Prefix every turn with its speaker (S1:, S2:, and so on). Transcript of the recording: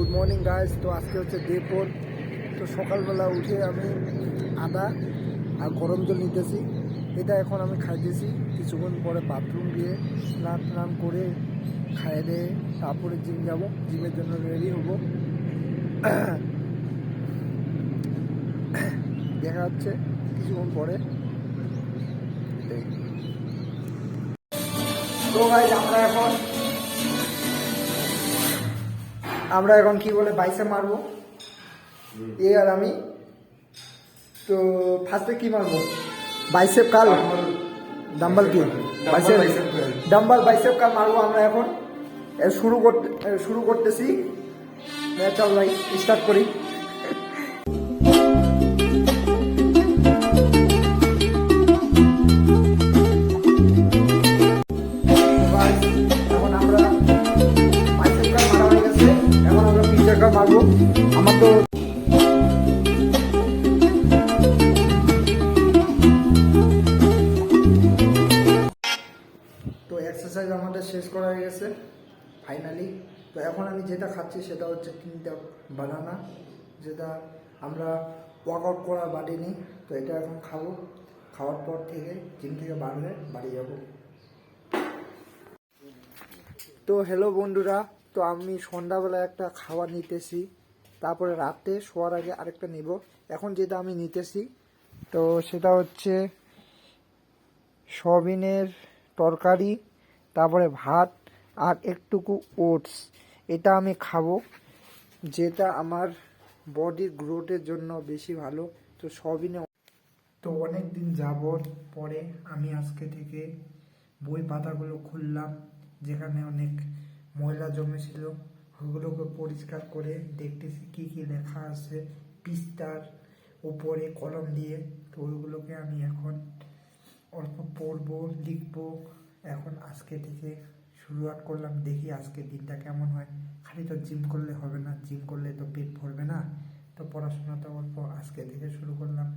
S1: Good morning guys. তো আজকে হচ্ছে ডে 4। তো সকালবেলা উঠে আমি আদা আর গরম জল নিতেছি, এটা এখন আমি খাইতেছি। কিছুক্ষণ পরে বাথরুম গিয়ে স্নান করে খাইয়ে দিয়ে তারপরে জিম যাব, জিমের জন্য রেডি হব। দেখা হচ্ছে কিছুক্ষণ পরে। তো গাইস আমরা এখন কি বলে বাইসে মারবো এ আর আমি। তো ফার্স্টে কি মারবো? বাইসেপ কাল, ডাম্বল কি ডাম্বল বাইসেপ কাল মারবো আমরা এখন। শুরু করতেছি। চল ভাই স্টার্ট করি। এখন আমরা বাইসেপ কাল মারা হয়ে গেছে, এখন আমরা পিচার কাল মারবো। আমার তো এক্সারসাইজ আমাদের শেষ করা হয়ে গেছে ফাইনালি। তো এখন আমি যেটা খাচ্ছি সেটা হচ্ছে 3টা বানানা, যেটা আমরা ওয়ার্কআউট করা বাড়ি নিই। তো এটা এখন খাবো, খাওয়ার পর থেকে জিম থেকে বাড়লে বাড়ি যাব। তো হ্যালো বন্ধুরা, তো আমি সন্ধ্যাবেলা একটা খাবার নিতেছি, তারপরে রাতে শোয়ার আগে আরেকটা নিব। এখন যেটা আমি নিতেছি তো সেটা হচ্ছে সয়াবিনের তরকারি, তারপরে ভাত আর একটুকু ওটস। এটা আমি খাবো, যেটা আমার বডির গ্রোথের জন্য বেশি ভালো। তো সয়াবিনে তো অনেক দিন যাবত পরে আমি আজকে থেকে বই পাতাগুলো খুললাম, যেখানে অনেক ময়লা জমেছিল ওগুলোকে পরিষ্কার করে দেখতেছি কি কি লেখা আছে পৃষ্ঠার উপরে কলম দিয়ে। তো ওইগুলোকে আমি এখন অল্প পড়বো, লিখবো। এখন আজকে থেকে শুরুয়াত করলাম, দেখি আজকের দিনটা কেমন হয়। খালি তো জিম করলে হবে না, জিম করলে তো পেট ভরবে না। তো পড়াশোনাটা অল্প আজকে থেকে শুরু করলাম।